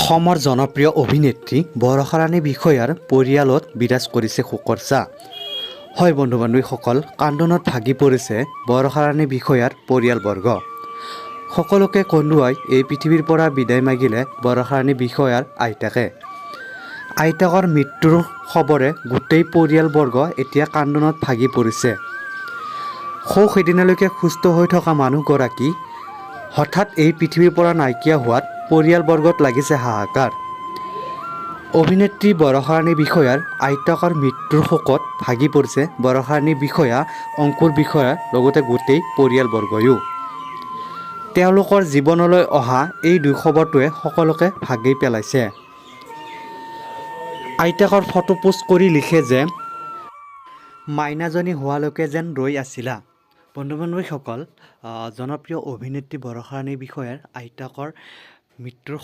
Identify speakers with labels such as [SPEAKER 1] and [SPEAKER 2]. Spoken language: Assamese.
[SPEAKER 1] অসমৰ জনপ্ৰিয় অভিনেত্ৰী বৰষাৰাণী বিষয়াৰ পৰিয়ালত বিৰাজ কৰিছে শোকৰ ছাঁ। হয় বন্ধু বান্ধৱীসকল, কান্দোনত ভাগি পৰিছে বৰষাৰাণী বিষয়াৰ পৰিয়ালবৰ্গ। সকলোকে কন্দুৱাই এই পৃথিৱীৰ পৰা বিদায় মাগিলে বৰষাৰাণী বিষয়াৰ আইতাকে। আইতাকৰ মৃত্যুৰ খবৰে গোটেই পৰিয়ালবৰ্গ এতিয়া কান্দোনত ভাগি পৰিছে। সেইদিনালৈকে সুস্থ হৈ থকা মানুহগৰাকী হঠাৎ এই পৃথিৱীৰ পৰা নাইকিয়া হোৱাত পৰিয়ালবৰ্গত লাগিছে হাহাকাৰ। অভিনেত্ৰী বৰষাৰাণী বিষয়াৰ আইতাকৰ মৃত্যুৰ শোকত ভাগি পৰিছে বৰষাৰাণী বিষয়া অংকুৰ বিষয়াৰ লগতে গোটেই পৰিয়ালবৰ্গয়ো। তেওঁলোকৰ জীৱনলৈ অহা এই দুঃখবৰটোৱে সকলোকে ভাগি পেলাইছে। আইতাকৰ ফটো পোষ্ট কৰি লিখে যে মাইনাজনী হোৱালৈকে যেন ৰৈ আছিলা। বন্ধু বান্ধৱীসকল, জনপ্ৰিয় অভিনেত্ৰী বৰষাৰাণী বিষয়াৰ আইতাকৰ মৃত্যুৰ